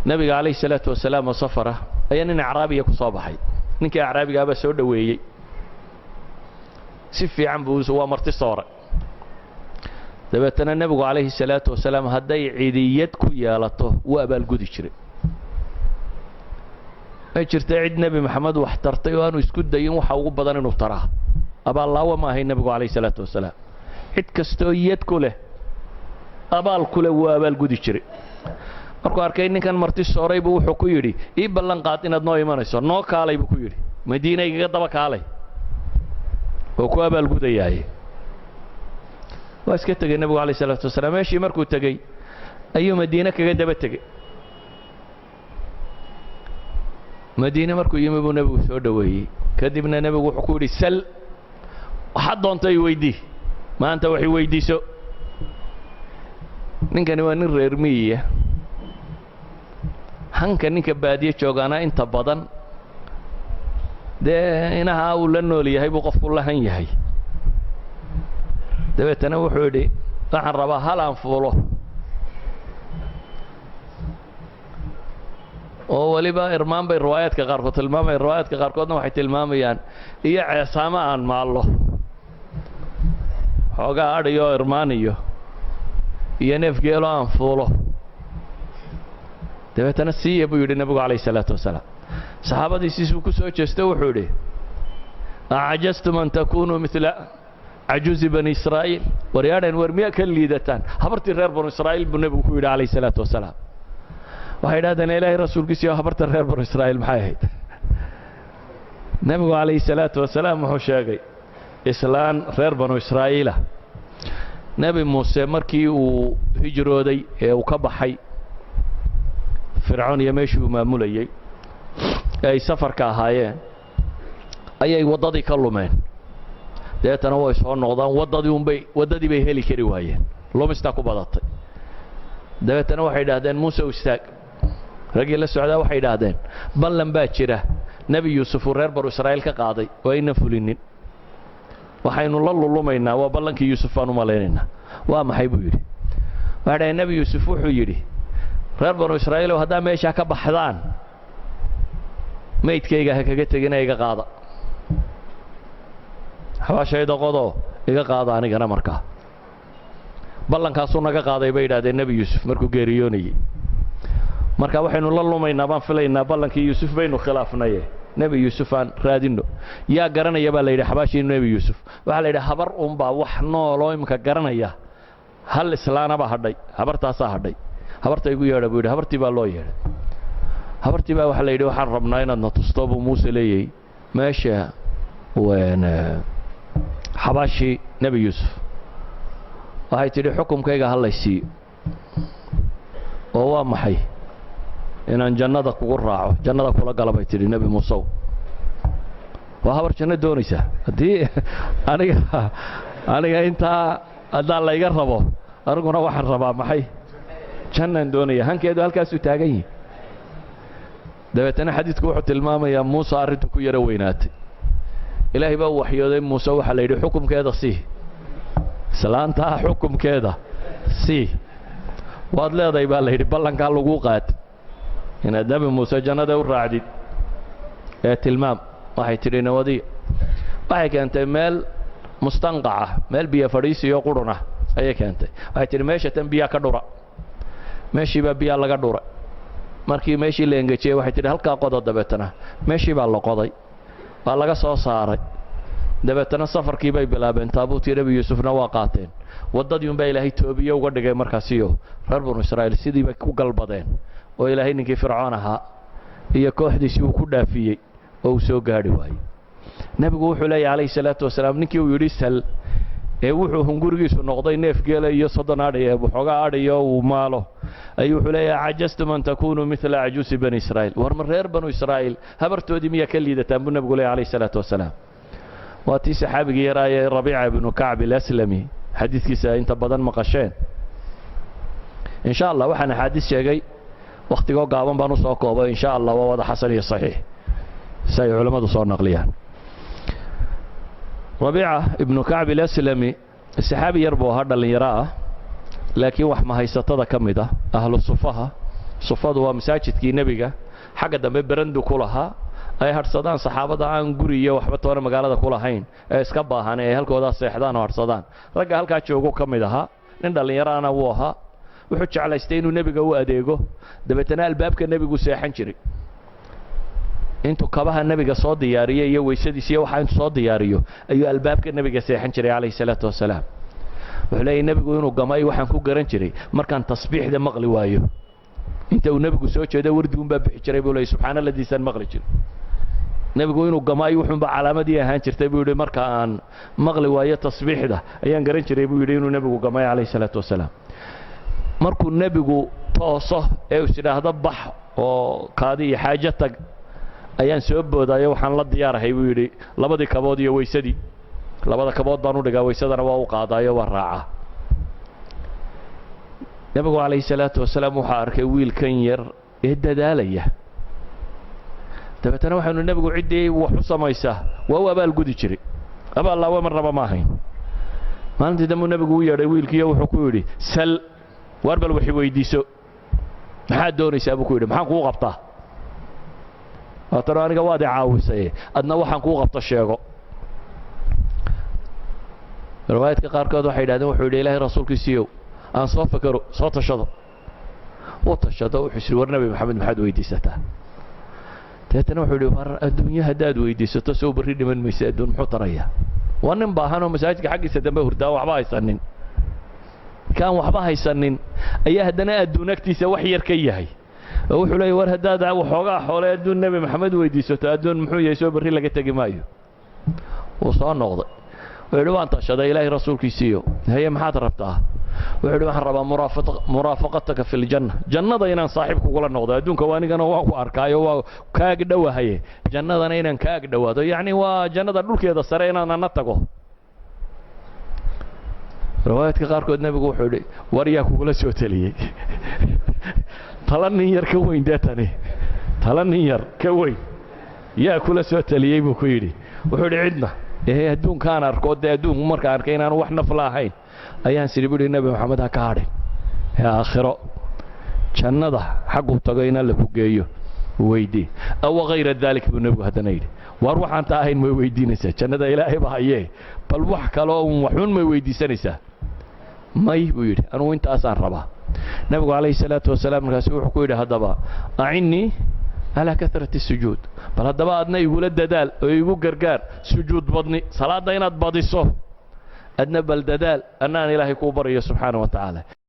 nabiga calayhi salaatu wasalaam oo safara ayaa nin acraabiya ku soo baxay. ninkii acraabigaaba soo dhoweeyey si fiican buu waa marti soore. dabeetana nabigu calayhi salaatu wasalaam hadday ciidiyad ku yeelato wuu abaalgudi jiray. ma jirta cid nebi maxamed wax tartay oo aanu isku dayin waxa ugu badan inuu taraa. abaallaawa ma ahay nebigu calayhi salaatu wasalaam. cid kastoo yad ku leh abaal ku leh wuu abaalgudi jiray. markuu arkay ninkan marti sooray buu wuxuu ku yidhi ii ballan qaad inaad noo imanayso, noo kaalay buu ku yidhi, madiina igaga daba kaalay oo ku abaalgudayaaye. waa iska tegey nebigu calayhi salaatu wasalaam. meeshii markuu tegey ayuu madiine kaga daba tegey. madiine markuu yimi buu nebigu soo dhoweeyey. kadibna nebigu wuxuu ku yidhi sal waxaad doonto i weydii, maanta wax i weydiiso. ninkani waa nin reer miyiya. hanka ninka baadiye joogaana inta badan dee inaha uu la nool yahay buu qofku la han yahay. dabeetana wuxuu yidhi waxaan rabaa hal aan fuulo oo weliba irmaan bay riwaayaadka qaarkood tilmaamayaan. riwaayaadka qaarkoodna waxay tilmaamayaan iyo ceesaamo aan maallo, xoogaa adhiyo irmaan iyo neef geelo aan fuulo. dabeetana siiya buu yidhi nebigu calayhi salaatu wasalaam. saxaabadiisiisuu ku soo jeesto wuxuu yidhi acajastum an takunuu midla cajuuzi bani israa'iil. waryaadhan war miyaa ka liidataan habartii reer banu israa'iil buu nebigu ku yidhi calayhi salaatu wasalaam. waxay idhahdeen ilaahay rasuulkiisiiyo habarta reer banu israa'iil maxay ahayd? nebigu calayhi salaatu wasalaam wuxuu sheegay islaan reer banu israa'iila. nebi muuse markii uu hijrooday ee uu ka baxay fircoon iyo meeshii uu maamulayey ee ay safarka ahaayeen ayay waddadii ka lumeen. dabeetana way soo noqdaan waddadii bay heli kari waayeen, lumistaa ku badatay. dabeetana waxay idhaahdeen muuse u istaag. raggii la socdaa waxay idhaahdeen ballan baa jira nebi yuusuf uu reer banu israa'iil ka qaaday oo aynan fulinin. waxaynu la lulumaynaa waa ballankii yuusuf baan u malaynaynaa. waa maxay buu yidhi. waxay dhahdeen nebi yuusuf wuxuu yidhi reer banu israa'iilow haddaa meeshaa ka baxdaan maydkayga ha kaga tegina iga qaada, xabaashayda qodoo iga qaada anigana. markaa ballankaasuu naga qaaday bay idhahdeen nebi yuusuf markuu geeriyoonayey. marka waxaynu la lumaynaa baan filaynaa ballankii yuusuf baynu khilaafnaye nebi yuusuf aan raadinno. yaa garanaya baa la yidhi xabaashii nebi yuusuf. waxaa la yidhi habar unbaa wax nooloo imika garanaya. hal islaanabaa hadhay, habartaasaa hadhay. habarta igu yeedha buu yidhi. habartii baa loo yeedhay. habartii baa waxaa la yidhi waxaan rabnaa inaadna tusto buu muuse leeyay meesha xabaashii nebi yuusuf. waxay tidhi xukumkayga hallay siiyo oo waa maxay? inaan jannada kugu raaco, jannada kula gala bay tidhi nebi muusew. waa habar janno doonaysaa. haddii aniga intaa haddaan layga rabo aniguna waxaan rabaa maxay? jannaan doonaya. hankeedu halkaasuu taagan yihi. dabeetana xadiidku wuxuu tilmaamayaa muuse arrintu ku yaro weynaatay. ilaahay baa u waxyooday muuse. waxaa la yidhi xukumkeeda sii, islaantaa xukumkeeda sii. waad leedahay baa la yidhi ballankaa laguu qaad inaad nebi muuse jannada u raacdid ee tilmaam. waxay tidhi nawadiya. waxay keentay meel mustanqaca, meel biyo fadhiisiyo qurun ah ayay keentay. waxay tidhi meesha tan biyaa ka dhura. meeshii baa biyaa laga dhuray. markii meeshii la engejiyey waxay tidhi halkaa qodo. dabeetana meeshii baa la qoday, waa laga soo saaray. dabeetana safarkii bay bilaabeen. taabuutii nebi yuusufna waa qaateen. waddadii unbaa ilaahay toobiye uga dhigay markaasiyo reer banu israa'iil sidii bay ku galbadeen oo ilaahay ninkii fircoon ahaa iyo kooxdiisii uu ku dhaafiyey oo uu soo gaadhi waayey. nebigu wuxuu leeyahy calayhi salaatu wasalaam ninkii uu yidhi sal ee wuxuu hungurigiisu noqday neef geela iyo 30 adhi ee waxoogaa adhiyo uu maalo ayuu wuxuu leeyahay cajastum an takunuu midla cajuusi bani israa'iil. war ma reer banu israa'iil habartoodii miyaa ka liidataan buu nebigu leeyahy calayhi salaatu wasalaam. waa tii saxaabigii yaraayee rabiica ibnu kacb alaslami xadiidkiisa inta badan maqasheen. in sha allah waxaan axaadiis sheegay wakhtigoo gaaban baan u soo koobay. in sha allah waa wada xasan iyo saxiix si ay culammadu soo naqliyaan. rabiica ibnu kacb alaslami saxaabi yar buu ahaa dhallinyaro ah laakiin wax mahaysatada ka mid ah ahlu sufaha sufadu waa masaajidkii nebiga xagga dambe berandu ku lahaa ay hadhsadaan saxaabada aan guri iyo waxba toona magaalada ku lahayn ee iska baahan ee halkoodaa seexdaan oo hadhsadaan ragga halkaa joogo ka mid ahaa nin dhallinyaraana wuu ahaa wuxuu jeclaystay inuu nebiga u adeego dabeetana albaabka nebigu seexan jiray intuu kabaha nebiga soo diyaariyo iyo weysadiis iyo waxa intuu soo diyaariyo ayuu albaabka nebiga seexan jiray calayhi salaatu wasalaam wuxuu leeyahay nebigu inuu gamay waxaan ku garan jiray markaan tasbiixda maqli waayo inta uu nebigu soo jeedo wardigun baa bixi jiray buu leeyahay subxaana alladiisaan maqli jiray nebigu inuu gamay wuxuunba calaamadii ahaan jirtay buu yidhi marka aan maqli waayo tasbiixda ayaan garan jiray buu yidhi inuu nebigu gamay calayhi salaatu wasalaam markuu nebigu tooso ee is idhaahdo bax oo kaadi iyo xaajo tag ayaan soo boodaayo waxaan la diyaarahay buu yidhi labadii kabood iyo weysadii labada kabood baan u dhigaa weysadana waa u qaadaayo waa raacaa nebigu calayhi salaatu wasalaam waxaa arkay wiilkan yar ee dadaalaya dabeetana waxaanu nebigu ciddii wax u samaysaa waa u abaalgudi jiray abaallaawe marnaba ma ahayn maalintii dambuu nebigu u yeedhay wiilkiiyo wuxuu ku yidhi sal waar bal waxi weydiiso maxaad doonaysaa buu ku yidhi maxaan kuu qabtaa waatano aniga waad i caawisaye adna waxaan kuu qabto sheego riwaayadka qaarkood waxay yidhahdeen wuxuu yidhi ilaahay rasuulkiisiiyow aan soo fakero soo tashado u tashado wuxuu yidhi war nebi maxamed maxaad weydiisataa dabeetana wuxuu yidhi war adduunyo haddaad weydiisato soo barri dhiman maysa adduun muxuu tarayaa waa nin baahanoo masaajidka xaggiisa dambe hurdaa waxba haysanin kaan waxba haysanin ayaa haddana adduun agtiisa wax yar ka yahay oo wuxuu leeyahy war haddaad waxoogaa xoole adduun nebi maxamed weydiisato adduun muxuu yahay soo barri laga tegi maayo wuu soo noqday wuxuu yidhi waan tashaday ilaahay rasuulkiisiiyo haye maxaad rabtaa wuxuu yidhi waxaan rabaa muraafaqataka fi ljanna jannada inaan saaxiib kugula noqdo adduunka waa anigana waan ku arkaayo waa kaag dhowahaye jannadana inaan kaag dhowaado yacni waa jannada dhulkeeda sare inaan ana tago riwaayadka qaarkood nebigu wuxuu yidhi war yaa kugula soo teliyey tala nin yar ka weyn dee tani tala nin yar ka weyn yaa kula soo teliyey buu ku yidhi wuxuu yidhi cidna adduunkaan arko dee adduunku markaan arkay inaanu wax nafla ahayn ayaan sidhi buhi nebi maxamed ha ka hadhin ee aakhiro jannada xagguu tago in alla ku geeyo weydii awa hayra daalik buu nebigu haddana yidhi war waxaan ta ahayn may weydiinaysaa jannada ilaahay ba hayee bal wax kaloo un waxuun may weydiisanaysaa may buu yidhi anugu intaasaan rabaa nebigu calayhi salaatu wasalaam markaasi wuxuu ku yidhi haddaba acinnii calaa kasrati sujuud bal haddaba adna igula dadaal oo igu gargaar sujuud badni salaadda inaad badiso adna bal dadaal annaan ilaahay kuu baryo subxaana wa tacaala